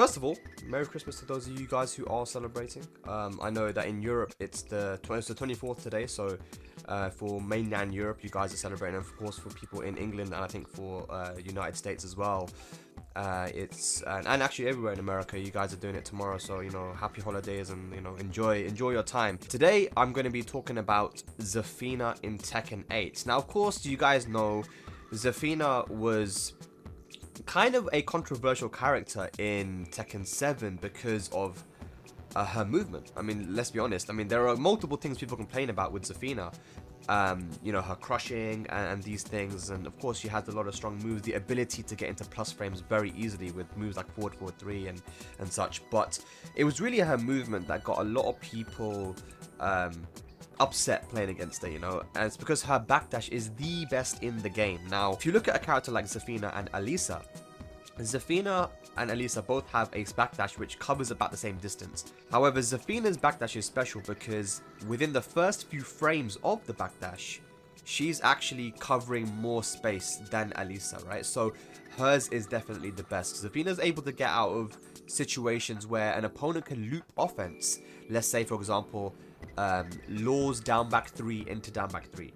First of all, Merry Christmas to those of you guys who are celebrating. I know that in Europe it's the 24th today, so for mainland Europe you guys are celebrating, and of course for people in England and I think for United States as well. And actually everywhere in America you guys are doing it tomorrow, so happy holidays and enjoy your time. Today I'm going to be talking about Zafina in Tekken 8. Now of course you guys know Zafina was kind of a controversial character in Tekken 7 because of her movement. I mean, let's be honest. I mean, there are multiple things people complain about with Zafina. Her crushing and these things, and of course she has a lot of strong moves, the ability to get into plus frames very easily with moves like forward 3 and such. But it was really her movement that got a lot of people upset playing against her, and it's because her backdash is the best in the game. Now, if you look at a character like Zafina and Alisa both have a backdash which covers about the same distance. However, Zafina's backdash is special because within the first few frames of the backdash, she's actually covering more space than Alisa, right? So hers is definitely the best. Zafina's able to get out of situations where an opponent can loop offense. Let's say, for example, lures down back 3 into down back 3.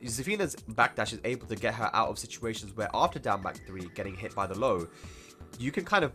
Zafina's backdash is able to get her out of situations where after down back 3 getting hit by the low, you can kind of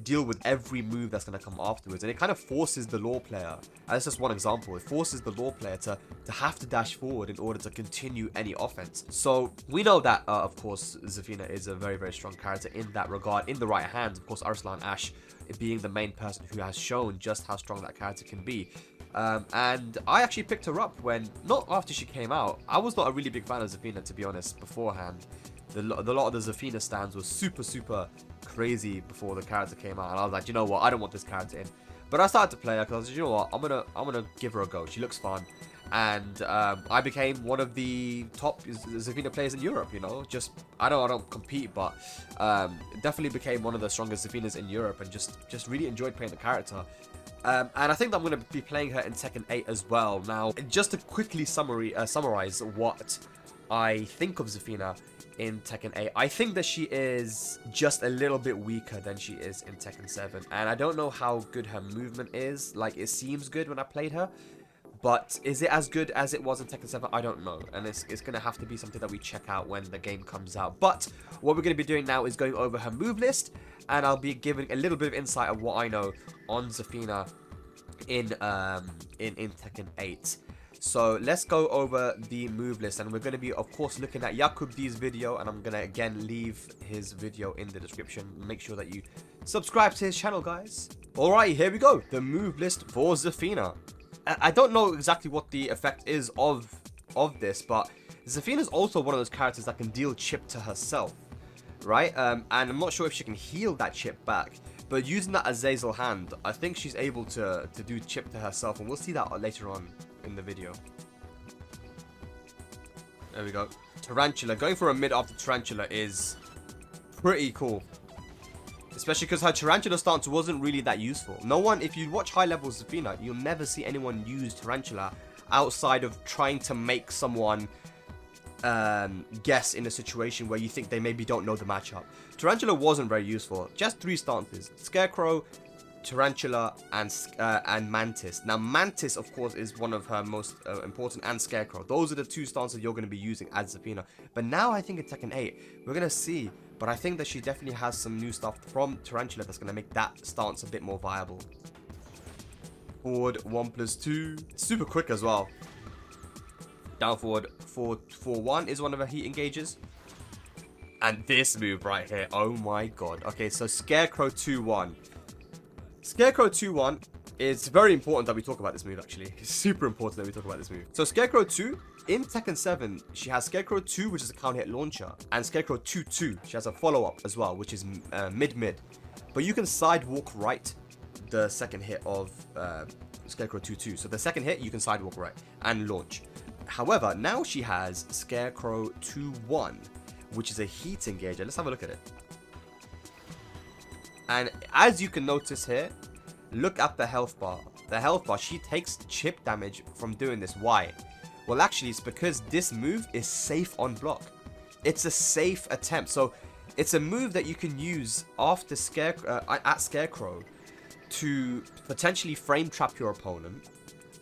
deal with every move that's going to come afterwards, and it kind of forces the lore player, and that's just one example, it forces the lore player to have to dash forward in order to continue any offense. So we know that of course Zafina is a very, very strong character in that regard. In the right hands, of course, Arslan Ash being the main person who has shown just how strong that character can be. And I actually picked her up not after she came out. I was not a really big fan of Zafina, to be honest, beforehand. The lot of the Zafina stands was super crazy before the character came out, and I was like, you know what, I don't want this character in. But I started to play her because I was like, you know what, I'm gonna give her a go. She looks fun, and I became one of the top Zafina players in Europe. I don't compete, but definitely became one of the strongest Zafinas in Europe, and just really enjoyed playing the character. And I think that I'm going to be playing her in Tekken 8 as well. Now, just to quickly summarize what I think of Zafina in Tekken 8, I think that she is just a little bit weaker than she is in Tekken 7. And I don't know how good her movement is. Like, it seems good when I played her, but is it as good as it was in Tekken 7? I don't know. And it's going to have to be something that we check out when the game comes out. But what we're going to be doing now is going over her move list, and I'll be giving a little bit of insight of what I know on Zafina in Tekken 8. So let's go over the move list, and we're going to be of course looking at Yakub D's video, and I'm going to again leave his video in the description. Make sure that you subscribe to his channel, guys. Alright, here we go. The move list for Zafina. I don't know exactly what the effect is of this, but Zafina is also one of those characters that can deal chip to herself, right? And I'm not sure if she can heal that chip back, but using that Azazel hand, I think she's able to do chip to herself, and we'll see that later on in the video. There we go. Tarantula. Going for a mid after Tarantula is pretty cool, especially because her Tarantula stance wasn't really that useful. No one, if you watch high level Zafina, you'll never see anyone use Tarantula outside of trying to make someone guess in a situation where you think they maybe don't know the matchup. Tarantula wasn't very useful. Just 3 stances: Scarecrow, Tarantula, and Mantis. Now Mantis of course is one of her most important, and Scarecrow. Those are the 2 stances you're going to be using as Zafina. But now I think in Tekken 8 we're going to see, but I think that she definitely has some new stuff from Tarantula that's going to make that stance a bit more viable. Forward 1+2, super quick as well. Down forward 4-1 is one of her heat engages. And this move right here, oh my god. Okay, so Scarecrow 2-1. Scarecrow 2-1 is very important that we talk about this move, actually. It's super important that we talk about this move. So Scarecrow 2, in Tekken 7, she has Scarecrow 2, which is a counter hit launcher, and Scarecrow 2-2. She has a follow-up as well, which is mid-mid. But you can sidewalk right the second hit of Scarecrow 2-2. So the second hit, you can sidewalk right and launch. However, now she has Scarecrow 2-1, which is a heat engager. Let's have a look at it. And as you can notice here, look at the health bar. The health bar, she takes chip damage from doing this. Why? Well, actually, it's because this move is safe on block. It's a safe attempt. So it's a move that you can use after at Scarecrow to potentially frame trap your opponent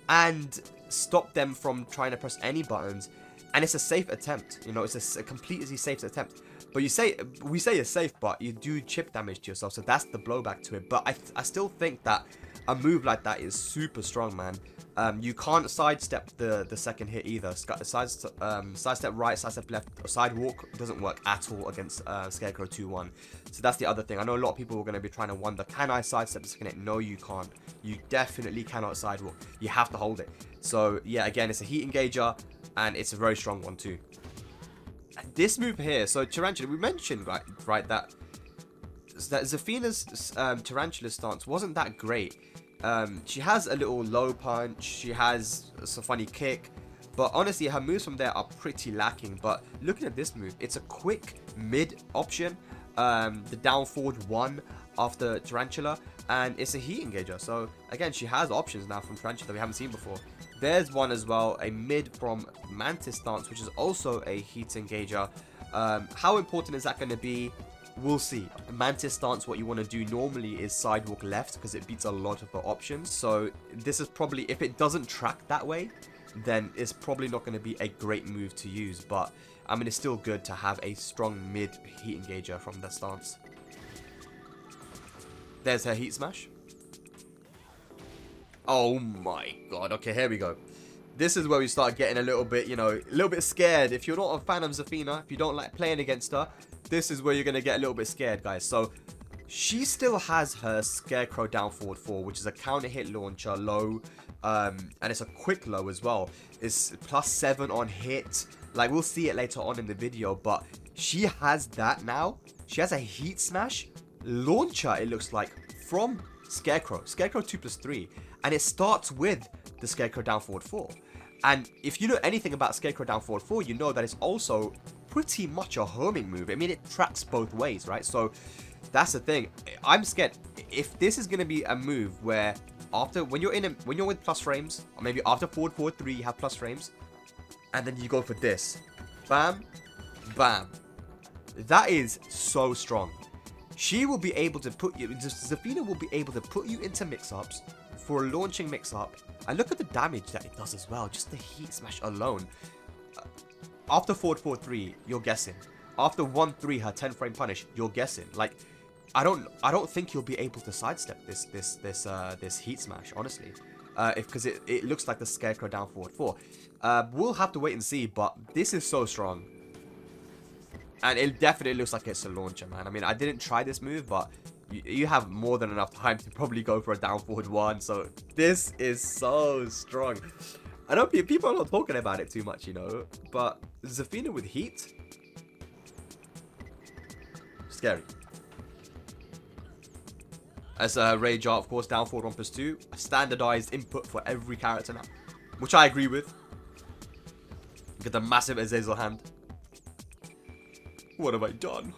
and stop them from trying to press any buttons. And it's a safe attempt, you know, it's a completely safe attempt. But we say it's safe, but you do chip damage to yourself, so that's the blowback to it. But I still think that a move like that is super strong, man. You can't sidestep the second hit either. Sidestep right, sidestep left, or sidewalk doesn't work at all against Scarecrow 2-1. So that's the other thing. I know a lot of people are going to be trying to wonder, can I sidestep the second hit? No, you can't. You definitely cannot sidewalk. You have to hold it. So yeah, again, it's a heat engager, and it's a very strong one too. This move here, so Tarantula, we mentioned right that Zafina's Tarantula stance wasn't that great. She has a little low punch, she has some funny kick, but honestly her moves from there are pretty lacking. But looking at this move, it's a quick mid option, the down forward 1 after Tarantula, and it's a heat engager. So again, she has options now from Tarantula that we haven't seen before. There's one as well, a mid from Mantis stance, which is also a heat engager. How important is that going to be? We'll see. Mantis stance, what you want to do normally is sidewalk left because it beats a lot of the options. So this is probably, if it doesn't track that way, then it's probably not going to be a great move to use. But I mean, it's still good to have a strong mid heat engager from that stance. There's her heat smash. Oh my god. Okay, here we go. This is where we start getting a little bit, you know, a little bit scared. If you're not a fan of Zafina, if you don't like playing against her, this is where you're going to get a little bit scared, guys. So she still has her Scarecrow down forward 4, which is a counter hit launcher low, and it's a quick low as well. It's +7 on hit. Like, we'll see it later on in the video, but she has that now. She has a heat smash launcher, it looks like, from Scarecrow 2+3, and it starts with the Scarecrow down forward 4. And if you know anything about Scarecrow down forward 4, you know that it's also pretty much a homing move. I mean, it tracks both ways, right? So that's the thing. I'm scared if this is going to be a move where when you're with plus frames, or maybe after forward 3 you have plus frames, and then you go for this, bam, bam. That is so strong. She will be able to put you, Zafina will be able to put you into mix-ups for a launching mix-up. And look at the damage that it does as well. Just the heat smash alone. After forward 3, you're guessing. After 1-3, her 10-frame punish, you're guessing. Like, I don't think you'll be able to sidestep this heat smash, honestly. Because it looks like the Scarecrow down forward 4. We'll have to wait and see, but this is so strong. And it definitely looks like it's a launcher, man. I mean, I didn't try this move, but you have more than enough time to probably go for a down forward 1. So this is so strong. I know people are not talking about it too much, you know, but Zafina with heat, scary. As a Rage Art, of course, down forward 1+2, a standardized input for every character now, which I agree with. Get the massive Azazel hand. What have I done?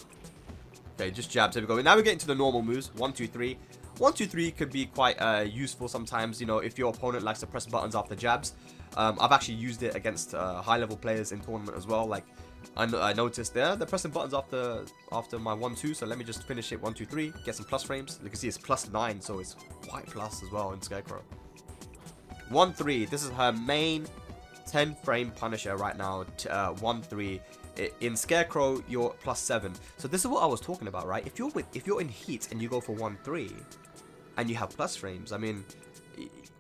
Okay, just jabs. Here we go. Now we're getting to the normal moves. 1, 2, 3. 1, 2, 3 could be quite useful sometimes, you know, if your opponent likes to press buttons after jabs. I've actually used it against high-level players in tournament as well. Like, I noticed they're pressing buttons after my 1, 2. So let me just finish it 1, 2, 3. Get some plus frames. You can see it's +9, so it's quite plus as well in Scarecrow. 1, 3. This is her main 10-frame punisher right now. 1, 3. In Scarecrow, you're +7. So this is what I was talking about, right? If you're in heat and you go for 1, 3, and you have plus frames, I mean,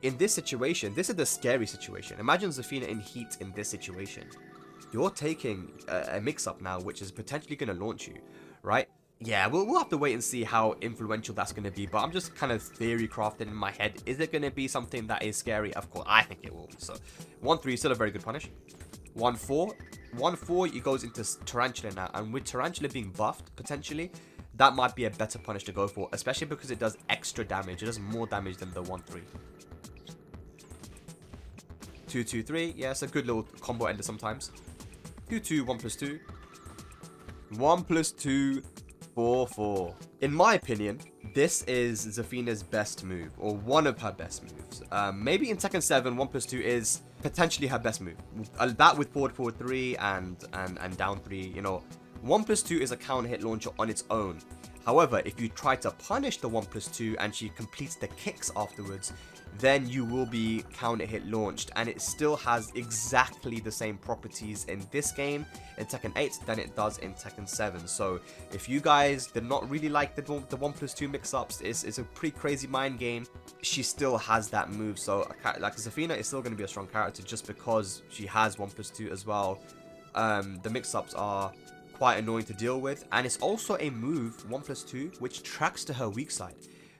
in this situation, this is the scary situation. Imagine Zafina in heat in this situation. You're taking a mix-up now, which is potentially going to launch you, right? Yeah, we'll have to wait and see how influential that's going to be, but I'm just kind of theory crafting in my head. Is it going to be something that is scary? Of course, I think it will be. So 1, 3 is still a very good punish. 1, 4. 1, 4, it goes into Tarantula now, and with Tarantula being buffed, potentially, that might be a better punish to go for, especially because it does extra damage. It does more damage than the 1, 3. 2, 2, 3, yeah, it's a good little combo ender sometimes. 2, 2, 1+2. 1+2, 4, 4. In my opinion, this is Zafina's best move, or one of her best moves. Maybe in Tekken 7, 1+2 is potentially her best move. That with forward 3 and down 3, you know, 1+2 is a counter hit launcher on its own. However, if you try to punish the 1+2 and she completes the kicks afterwards, then you will be counter hit launched, and it still has exactly the same properties in this game in Tekken 8 than it does in Tekken 7. So if you guys did not really like the 1+2 mix-ups, it's a pretty crazy mind game. She still has that move, so like Zafina is still going to be a strong character just because she has 1+2 as well. The mix-ups are quite annoying to deal with, and it's also a move 1+2 which tracks to her weak side.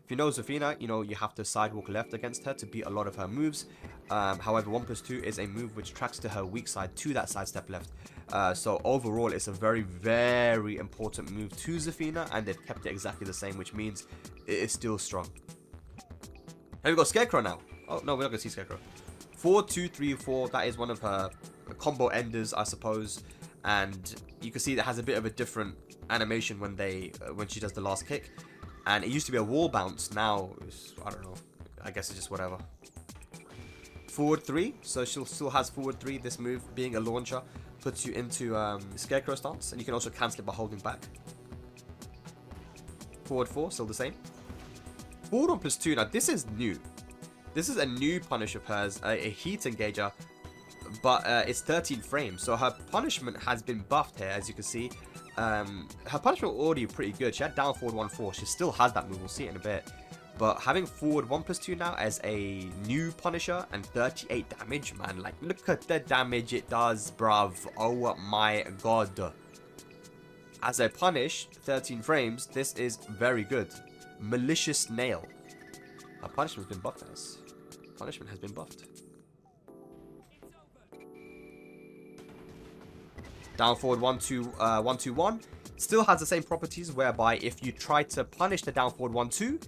If you know Zafina, you know you have to sidewalk left against her to beat a lot of her moves. However, 1+2 is a move which tracks to her weak side to that sidestep left. So overall, it's a very, very important move to Zafina, and they've kept it exactly the same, which means it is still strong. Here we go, Scarecrow now. Oh no, we're not gonna see Scarecrow. 4, 2, 3, 4. That is one of her combo enders, I suppose. And you can see it has a bit of a different animation when she does the last kick. And it used to be a wall bounce. Now, I don't know. I guess it's just whatever. Forward 3. So she still has forward 3. This move, being a launcher, puts you into Scarecrow stance. And you can also cancel it by holding back. Forward 4, still the same. Forward 1+2. Now, this is new. This is a new punish of hers. A heat engager. But it's 13 frames. So her punishment has been buffed here, as you can see. Her punishment was already pretty good. She had down forward 1-4. She still has that move. We'll see it in a bit. But having forward 1+2 now as a new punisher and 38 damage, man. Like, look at the damage it does, bruv. Oh my god. As a punish, 13 frames, this is very good. Malicious Nail. Her punishment has been buffed, guys. Punishment has been buffed. Down forward 1-2-1. Still has the same properties, whereby if you try to punish the down forward 1-2,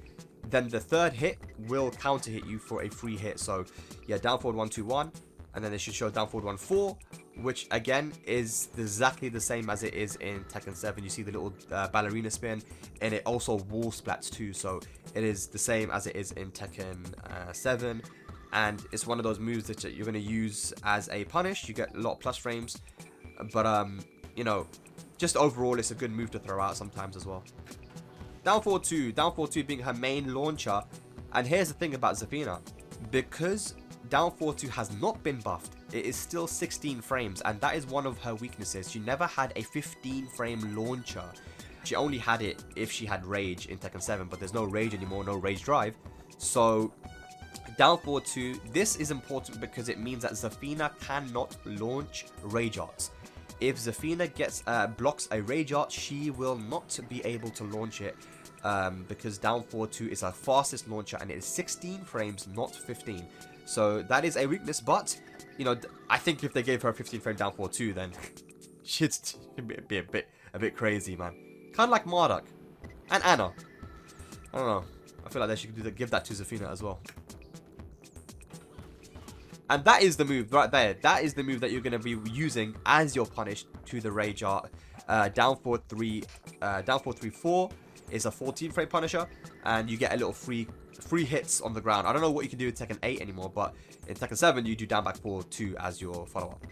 then the third hit will counter hit you for a free hit. So yeah, down forward 1-2-1, and then it should show down forward 1-4, which again is exactly the same as it is in Tekken 7. You see the little ballerina spin, and it also wall splats too. So it is the same as it is in Tekken 7, and it's one of those moves that you're going to use as a punish. You get a lot of plus frames. But, you know, just overall, it's a good move to throw out sometimes as well. Down forward 2 being her main launcher. And here's the thing about Zafina. Because down forward 2 has not been buffed, it is still 16 frames. And that is one of her weaknesses. She never had a 15-frame launcher. She only had it if she had Rage in Tekken 7. But there's no Rage anymore, no Rage Drive. So down forward 2, this is important because it means that Zafina cannot launch Rage Arts. If Zafina blocks a Rage Art, she will not be able to launch it because down forward 2 is her fastest launcher, and it is 16 frames, not 15. So that is a weakness, but, you know, I think if they gave her a 15-frame down forward 2, then she'd be a bit crazy, man. Kind of like Marduk and Anna. I don't know. I feel like they should give that to Zafina as well. And that is the move right there. That is the move that you're going to be using as your punish to the Rage Art. Down forward 3-4 is a 14-frame punisher, and you get a little free hits on the ground. I don't know what you can do in Tekken 8 anymore, but in Tekken 7 you do down back forward 2 as your follow-up.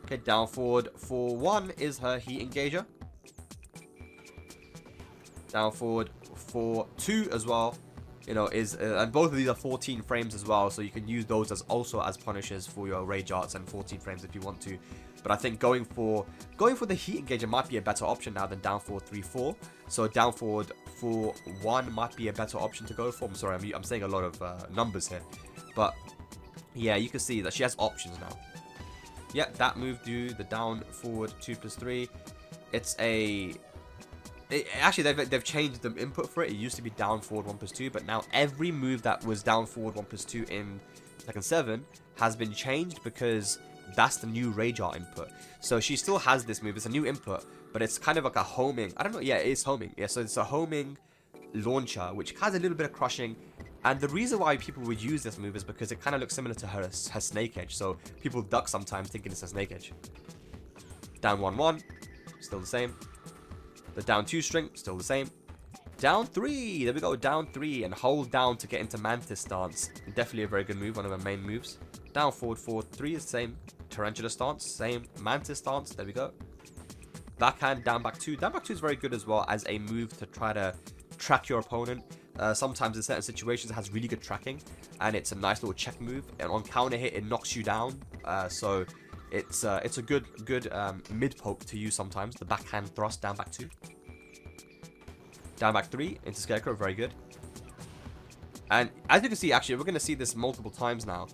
Okay, down forward 4-1 is her heat engager. Down forward 4-2 as well. You know, and both of these are 14 frames as well, so you can use those as punishes for your Rage Arts, and 14 frames if you want to. But I think going for the heat engager might be a better option now than down forward 3-4. So down forward 4-1 might be a better option to go for. I'm sorry, I'm saying a lot of numbers here, but yeah, you can see that she has options now. Yeah, that move do the down forward 2+3. It's a actually, they've changed the input for it. It used to be down forward 1+2, but now every move that was down forward 1+2 in Tekken 7 has been changed because that's the new Rage Art input. So she still has this move. It's a new input, but it's kind of like a homing. I don't know. Yeah, it is homing. Yeah, so it's a homing launcher, which has a little bit of crushing. And the reason why people would use this move is because it kind of looks similar to her Snake Edge. So people duck sometimes thinking it's a Snake Edge. Down 1-1, still the same. The down 2 string, still the same. Down 3, there we go, down 3, and hold down to get into Mantis stance. Definitely a very good move, one of her main moves. Down forward 4-3 is the same. Tarantula stance, same. Mantis stance, there we go. backhand, down back 2. Down back 2 is very good as well as a move to try to track your opponent. Sometimes in certain situations it has really good tracking, and it's a nice little check move. And on counter hit, it knocks you down. So it's a good mid poke to use sometimes. The backhand thrust, down back 2. Down back 3 into Scarecrow, very good. And as you can see, actually, we're going to see this multiple times now.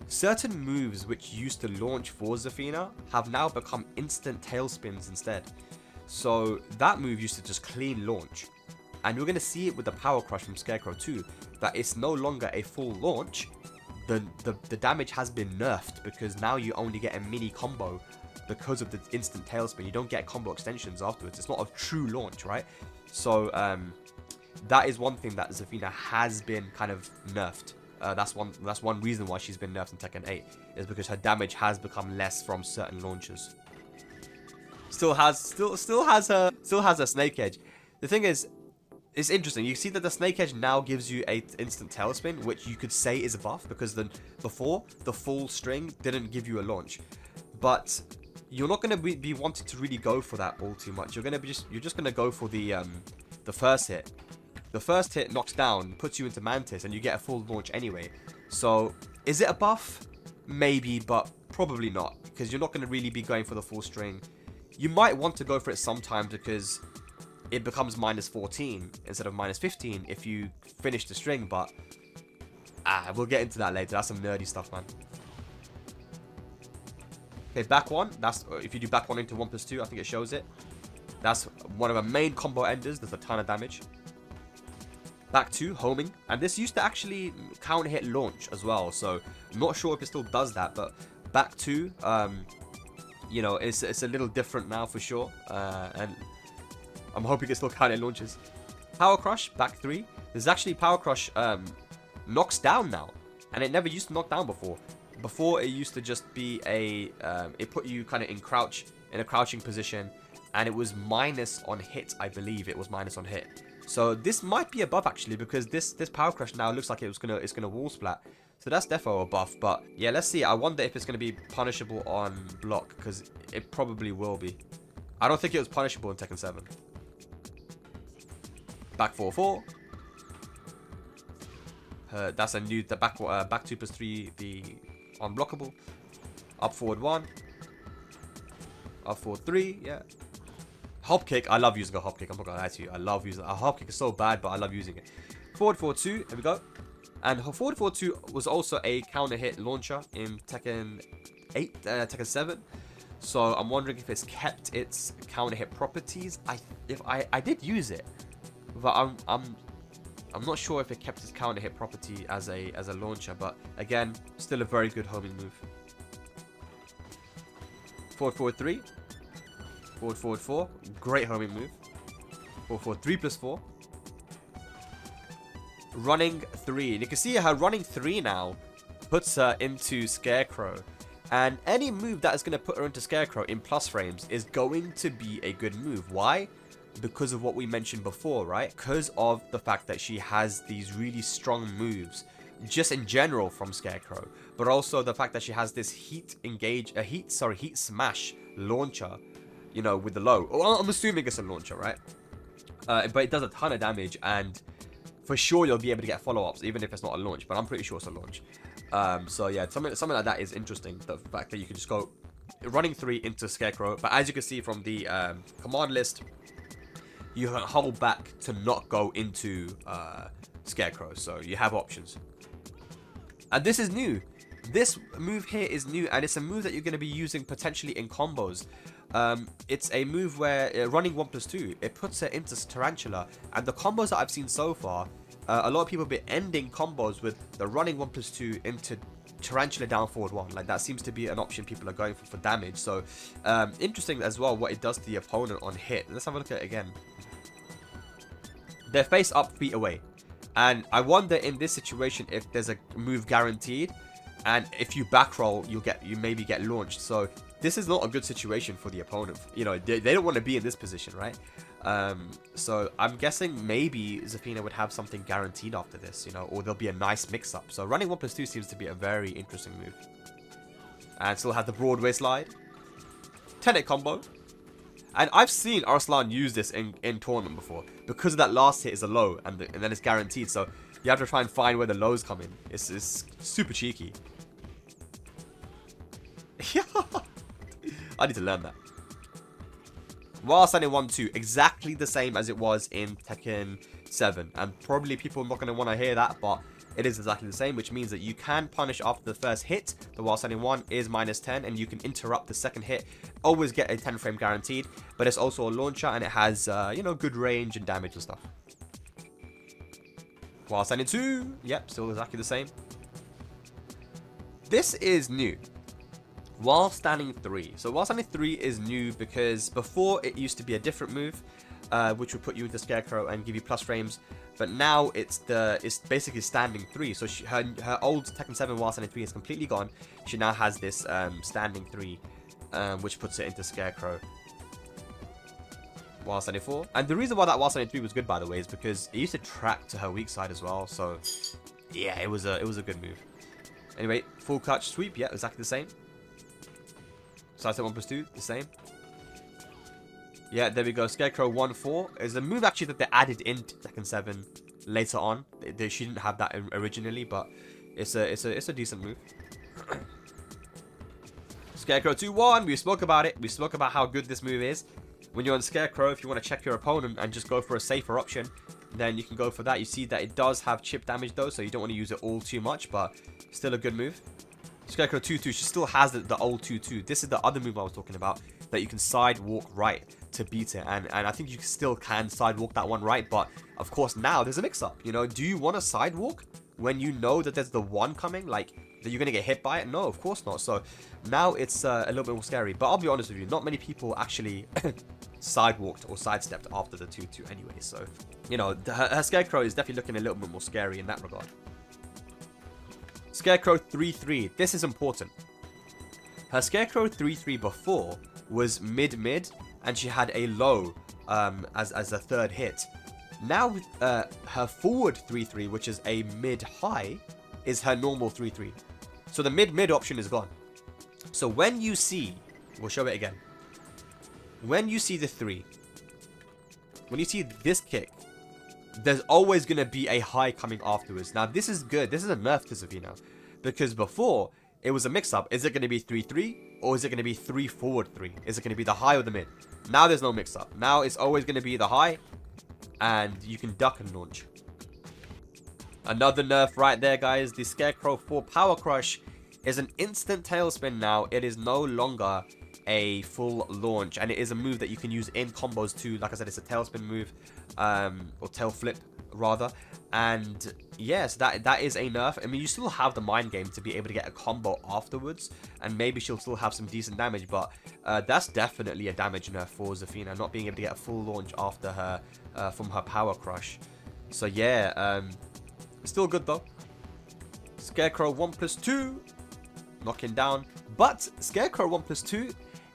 Certain moves which used to launch for Zafina have now become instant tailspins instead. So that move used to just clean launch. And we're going to see it with the Power Crush from Scarecrow too, that it's no longer a full launch. The damage has been nerfed because now you only get a mini combo because of the instant tailspin. You don't get combo extensions afterwards. It's not a true launch, right? So that is one thing that Zafina has been kind of nerfed. That's one reason why she's been nerfed in Tekken 8, is because her damage has become less from certain launches. Still has her Snake Edge. The thing is, it's interesting. You see that the Snake Edge now gives you a instant tailspin, which you could say is a buff, because before the full string didn't give you a launch. But you're not going to be wanting to really go for that all too much. You're just going to go for the first hit. The first hit knocks down, puts you into Mantis, and you get a full launch anyway. So is it a buff? Maybe, but probably not, because you're not going to really be going for the full string. You might want to go for it sometimes because it becomes -14 instead of -15 if you finish the string, but we'll get into that later. That's some nerdy stuff, man. Okay, back 1. That's if you do back 1 into 1+2, I think it shows it. That's one of the main combo enders. Does a ton of damage. Back 2, homing. And this used to actually counter hit launch as well. So I'm not sure if it still does that, but back 2, you know, it's a little different now for sure. And I'm hoping it still counter hit launches. Power Crush, back 3. There's actually Power Crush knocks down now. And it never used to knock down before. Before, it used to just be it put you kind of in a crouching position. And it was minus on hit, I believe it was minus on hit. So this might be a buff actually, because this Power Crush now looks like it's gonna wall splat. So that's defo a buff. But yeah, let's see. I wonder if it's gonna be punishable on block, because it probably will be. I don't think it was punishable in Tekken 7. Back 4-4. That's a new back 2+3 the unblockable. Up forward 1. Up forward 3. Yeah. Hop kick, I love using a hop kick. I'm not gonna lie to you. I love using a hop kick. Is so bad, but I love using it. Forward 4-2. Here we go. And forward 4-2 was also a counter hit launcher in Tekken 8, Tekken 7. So I'm wondering if it's kept its counter hit properties. I did use it, but I'm not sure if it kept its counter hit property as a launcher. But again, still a very good homing move. Forward 3. Forward 4. Great homing move. Forward 3+4. Running 3. And you can see her running 3 now puts her into Scarecrow. And any move that is going to put her into Scarecrow in plus frames is going to be a good move. Why? Because of what we mentioned before, right? Because of the fact that she has these really strong moves just in general from Scarecrow, but also the fact that she has this heat smash launcher, you know, with the low. Well, I'm assuming it's a launcher, right? But it does a ton of damage, and for sure you'll be able to get follow-ups even if it's not a launch, but I'm pretty sure it's a launch. So yeah, something like that is interesting, the fact that you can just go running 3 into Scarecrow. But as you can see from the command list, you can hold back to not go into Scarecrow, so you have options. And this is new. This move here is new, and it's a move that you're going to be using potentially in combos. It's a move where running 1+2, it puts her into Tarantula, and the combos that I've seen so far, a lot of people have been ending combos with the running 1+2 into Tarantula down forward 1. Like, that seems to be an option people are going for damage. So interesting as well what it does to the opponent on hit. Let's have a look at it again. They're face up, feet away, and I wonder in this situation if there's a move guaranteed, and if you back roll, you maybe get launched. So this is not a good situation for the opponent. You know, they don't want to be in this position, right? So I'm guessing maybe Zafina would have something guaranteed after this, you know, or there'll be a nice mix-up. So running 1+2 seems to be a very interesting move. And still have the Broadway slide. 10-hit combo. And I've seen Arslan use this in tournament before. Because of that last hit is a low, and then it's guaranteed. So you have to try and find where the lows come in. It's super cheeky. I need to learn that. While standing 1-2, exactly the same as it was in Tekken 7. And probably people are not going to want to hear that, but it is exactly the same, which means that you can punish after the first hit. The while standing 1 is -10, and you can interrupt the second hit. Always get a 10 frame guaranteed, but it's also a launcher, and it has, you know, good range and damage and stuff. While standing 2, yep, still exactly the same. This is new. While standing 3. So while standing 3 is new because before it used to be a different move, which would put you into Scarecrow and give you plus frames. But now it's basically standing 3. So her old Tekken 7 while standing 3 is completely gone. She now has this standing 3, which puts it into Scarecrow. While standing 4. And the reason why that while standing 3 was good, by the way, is because it used to track to her weak side as well. So yeah, it was a good move. Anyway, full clutch sweep, yeah, exactly the same. Side step 1+2, the same. Yeah, there we go. Scarecrow 1-4 is a move actually that they added in Tekken 7 later on. She didn't have that originally, but it's a decent move. Scarecrow 2-1. We spoke about it. We spoke about how good this move is. When you're on Scarecrow, if you want to check your opponent and just go for a safer option, then you can go for that. You see that it does have chip damage though, so you don't want to use it all too much, but still a good move. Scarecrow 2-2, she still has the old 2-2. This is the other move I was talking about, that you can sidewalk right to beat it. And I think you still can sidewalk that one right, but of course now there's a mix-up. You know, do you want to sidewalk when you know that there's the one coming, like that you're going to get hit by it? No, of course not. So now it's a little bit more scary. But I'll be honest with you, not many people actually sidewalked or sidestepped after the 2-2 anyway. So, you know, her Scarecrow is definitely looking a little bit more scary in that regard. Scarecrow 3-3. This is important. Her Scarecrow 3-3 before was mid-mid, and she had a low as a third hit. Now her forward 3-3, which is a mid-high, is her normal 3-3. So the mid-mid option is gone. So when you see, we'll show it again. When you see the 3, when you see this kick, there's always going to be a high coming afterwards. Now, this is good. This is a nerf to Zafina. Because before, it was a mix-up. Is it going to be 3-3? Or is it going to be 3 forward 3? Is it going to be the high or the mid? Now there's no mix-up. Now it's always going to be the high. And you can duck and launch. Another nerf right there, guys. The Scarecrow 4 Power Crush is an instant tailspin now. It is no longer a full launch, and it is a move that you can use in combos too. Like I said, it's a tailspin move, or tail flip rather. And yes, that is a nerf. I mean, you still have the mind game to be able to get a combo afterwards, and maybe she'll still have some decent damage, but that's definitely a damage nerf for Zafina, not being able to get a full launch after her from her Power Crush. So yeah, still good though. Scarecrow 1+2, knocking down, but Scarecrow 1+2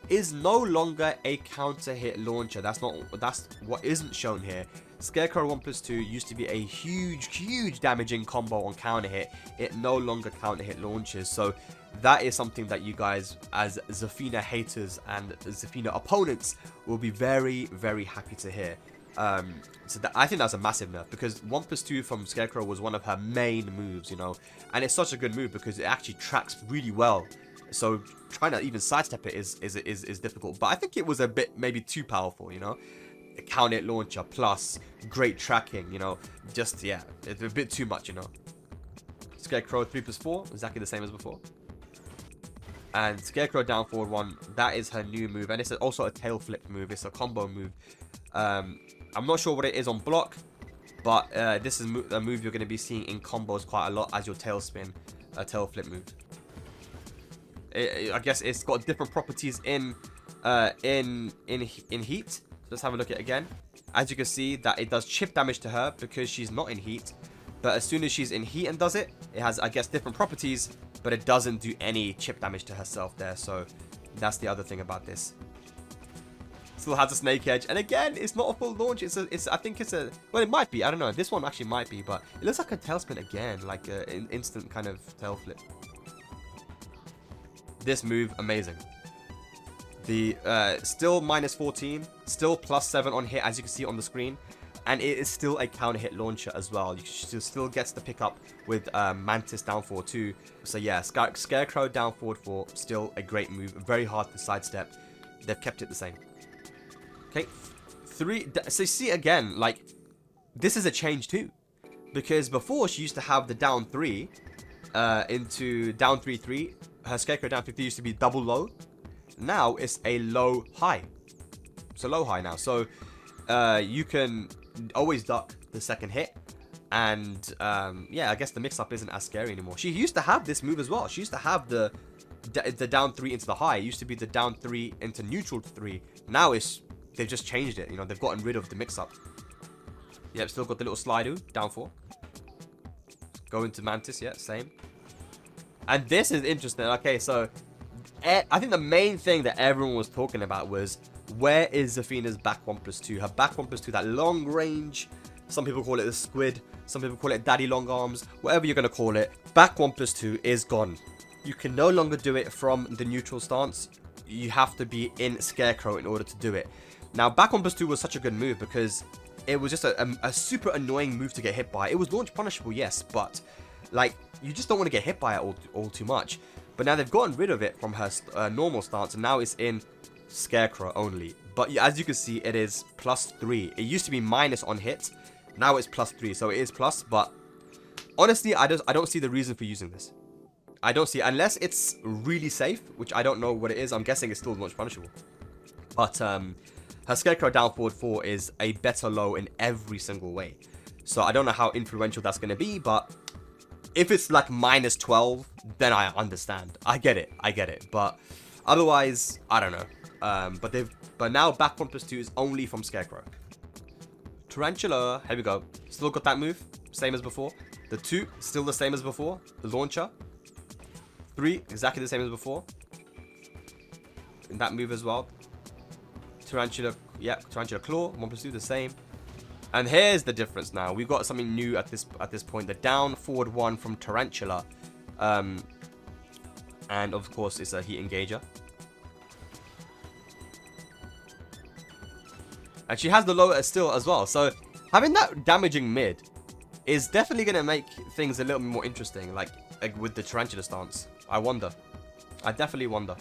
is no longer a counter hit launcher. That's what isn't shown here. Scarecrow 1+2 used to be a huge damaging combo on counter hit. It no longer counter hit launches. So that is something that you guys, as Zafina haters and Zafina opponents, will be very happy to hear. So I think that's a massive nerf, because 1+2 from Scarecrow was one of her main moves, you know, and it's such a good move because it actually tracks really well. So trying to even sidestep it is difficult. But I think it was a bit maybe too powerful, you know. A counter hit launcher plus great tracking, you know. Just, yeah, it's a bit too much, you know. Scarecrow 3+4, exactly the same as before. And Scarecrow down forward 1, that is her new move. And it's also a tail flip move. It's a combo move. I'm not sure what it is on block, but this is a move you're going to be seeing in combos quite a lot as your tail spin, a tail flip move. I guess it's got different properties in heat. So let's have a look at it again. As you can see, that it does chip damage to her because she's not in heat. But as soon as she's in heat and does it, it has, I guess, different properties, but it doesn't do any chip damage to herself there. So that's the other thing about this. Still has a snake edge, and again, it's not a full launch. I think it's a, well, it might be. I don't know. This one actually might be, but it looks like a tailspin again, like an instant kind of tail flip. This move, amazing. The still minus 14, still plus 7 on hit, as you can see on the screen. And it is still a counter hit launcher as well. You still gets the pickup with Mantis down forward 2. So yeah, Scarecrow down forward 4, still a great move. Very hard to sidestep. They've kept it the same. Okay, 3. So you see again, like, this is a change too. Because before she used to have the down 3 into down 3-3. Her Scarecrow down 3 used to be double low. Now it's a low high. It's a low high now. So you can always duck the second hit. And yeah, I guess the mix-up isn't as scary anymore. She used to have this move as well. She used to have the down 3 into the high. It used to be the down 3 into neutral 3. Now they've just changed it. You know, they've gotten rid of the mix-up. Yep, still got the little slide down 4. Go into Mantis, yeah, same. And this is interesting. Okay, so I think the main thing that everyone was talking about was, where is Zafina's back 1+2? Her back 1+2, that long range. Some people call it the squid. Some people call it daddy long arms. Whatever you're going to call it. Back 1+2 is gone. You can no longer do it from the neutral stance. You have to be in Scarecrow in order to do it. Now, back 1+2 was such a good move because it was just a super annoying move to get hit by. It was launch punishable, yes, but like, you just don't want to get hit by it all too much. But now they've gotten rid of it from her normal stance, and now it's in Scarecrow only. But as you can see, it is +3. It used to be minus on hit. Now it's +3, so it is plus. But honestly, I don't see the reason for using this. I don't see, unless it's really safe, which I don't know what it is. I'm guessing it's still launch punishable. But her Scarecrow down forward 4 is a better low in every single way. So I don't know how influential that's going to be, but if it's like -12, then I understand. I get it. But otherwise, I don't know. But now back 1+2 is only from Scarecrow. Tarantula, here we go. Still got that move, same as before. The 2, still the same as before. The launcher. 3, exactly the same as before. In that move as well. Tarantula, yeah, Tarantula Claw, 1+2, the same. And here's the difference now. We've got something new at this point. The down forward 1 from Tarantula. And of course, it's a heat engager. And she has the lower still as well. So having that damaging mid is definitely going to make things a little bit more interesting. Like with the Tarantula stance. I wonder. I definitely wonder.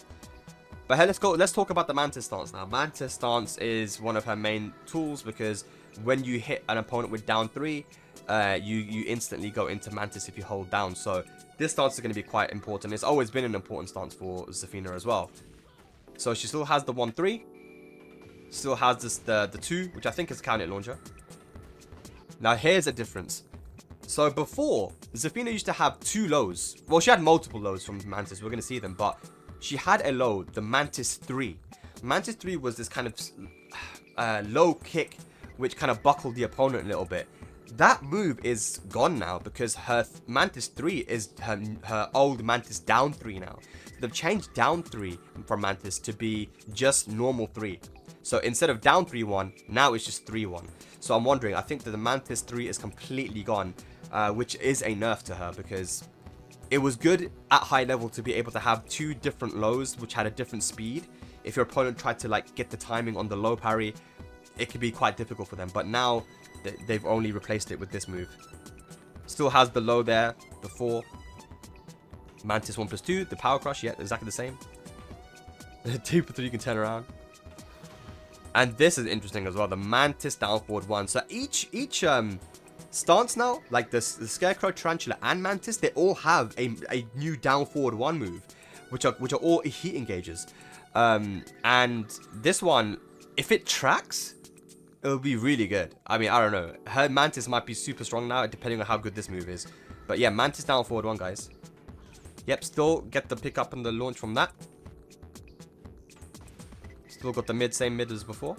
But hey, let's talk about the Mantis stance now. Mantis stance is one of her main tools because when you hit an opponent with down 3, you instantly go into Mantis if you hold down. So this stance is going to be quite important. It's always been an important stance for Zafina as well. So she still has the 1-3. Still has the 2, which I think is counter launcher. Now here's a difference. So before, Zafina used to have 2 lows. Well, she had multiple lows from Mantis. We're going to see them. But she had a low, the Mantis 3. Mantis 3 was this kind of low kick, which kind of buckled the opponent a little bit. That move is gone now because her Mantis 3 is her old Mantis down 3 now. They've changed down 3 from Mantis to be just normal 3. So instead of down 3-1, now it's just 3-1. So I'm wondering, I think that the Mantis 3 is completely gone, which is a nerf to her because it was good at high level to be able to have 2 different lows which had a different speed. If your opponent tried to like get the timing on the low parry, it could be quite difficult for them. But now they've only replaced it with this move. Still has the low there, the 4. Mantis 1+2, the power crush, yeah, exactly the same. 2+3 you can turn around. And this is interesting as well, the Mantis down forward 1. So each stance now, like the Scarecrow, Tarantula, and Mantis, they all have a new down forward 1 move, which are all heat engages. And this one, if it tracks, it'll be really good. I mean, I don't know. Her Mantis might be super strong now, depending on how good this move is. But yeah, Mantis down forward 1, guys. Yep, still get the pick up and the launch from that. Still got the mid, same mid as before.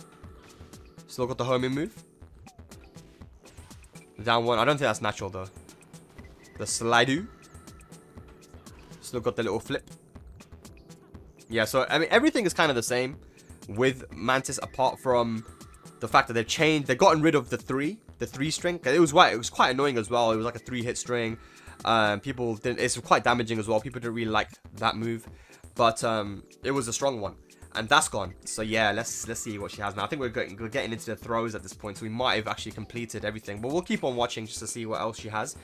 Still got the homing move. Down 1, I don't think that's natural though. The slide-do. Still got the little flip. Yeah, so I mean everything is kind of the same with Mantis apart from the fact that they've gotten rid of the 3 string. It was quite annoying as well. It was like a 3-hit string. It's quite damaging as well. People didn't really like that move, but it was a strong one. And that's gone. So yeah, let's see what she has now. I think we're getting into the throws at this point, so we might have actually completed everything. But we'll keep on watching just to see what else she has.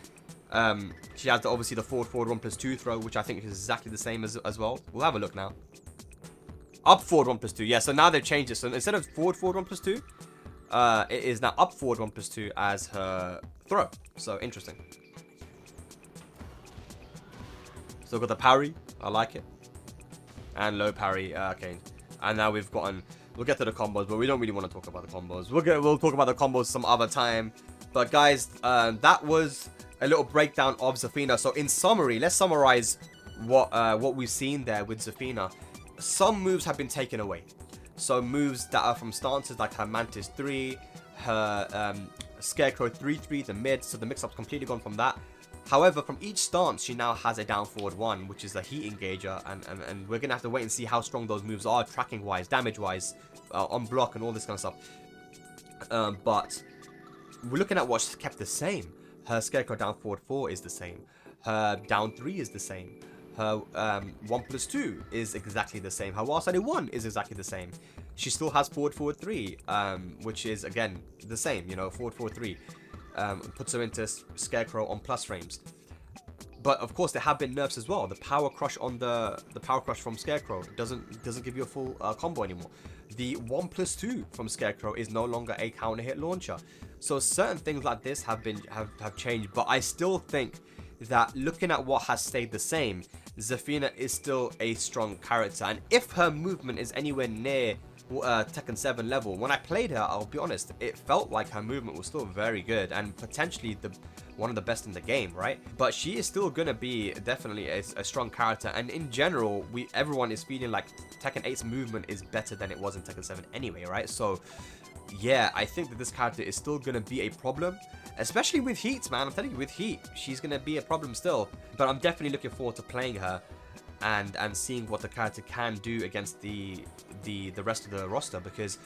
She has obviously the forward 1+2 throw, which I think is exactly the same as well. We'll have a look now. Up forward 1+2. Yeah, so now they've changed it. So instead of forward 1+2, it is now up forward 1+2 as her throw. So interesting. So we've got the parry. I like it. And low parry. Okay. And now we'll get to the combos, but we don't really want to talk about the combos. We'll talk about the combos some other time. But guys, that was a little breakdown of Zafina. So in summary, let's summarize what we've seen there with Zafina. Some moves have been taken away. So moves that are from stances like her Mantis 3, her Scarecrow 3-3, the mid. So the mix-up's completely gone from that. However, from each stance, she now has a down forward 1, which is a heat engager, and we're going to have to wait and see how strong those moves are, tracking-wise, damage-wise, on block, and all this kind of stuff. But we're looking at what's kept the same. Her Scarecrow down forward 4 is the same. Her down 3 is the same. Her 1+2 is exactly the same. Her wild sided 1 is exactly the same. She still has forward 3, which is, again, the same, you know, forward 3. Puts her into Scarecrow on plus frames. But of course there have been nerfs as well. The power crush on the power crush from Scarecrow doesn't give you a full combo anymore. The 1+2 from Scarecrow is no longer a counter hit launcher. So certain things like this have changed, but I still think that looking at what has stayed the same, Zafina is still a strong character, and if her movement is anywhere near Tekken 7 level, when I played her, I'll be honest, it felt like her movement was still very good and potentially one of the best in the game, right? But she is still gonna be definitely a strong character, and in general, everyone is feeling like Tekken 8's movement is better than it was in Tekken 7 anyway, right? So yeah, I think that this character is still gonna be a problem, especially with heat, man. I'm telling you, with heat, she's gonna be a problem still. But I'm definitely looking forward to playing her and seeing what the character can do against the rest of the roster, because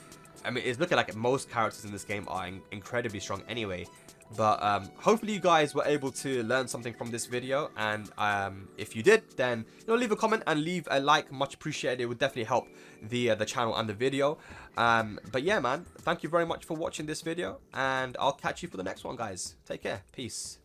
I mean, it's looking like most characters in this game are incredibly strong anyway. But hopefully you guys were able to learn something from this video, and if you did, then leave a comment and leave a like, much appreciated. It would definitely help the channel and the video. But yeah, man, thank you very much for watching this video, and I'll catch you for the next one, guys. Take care. Peace.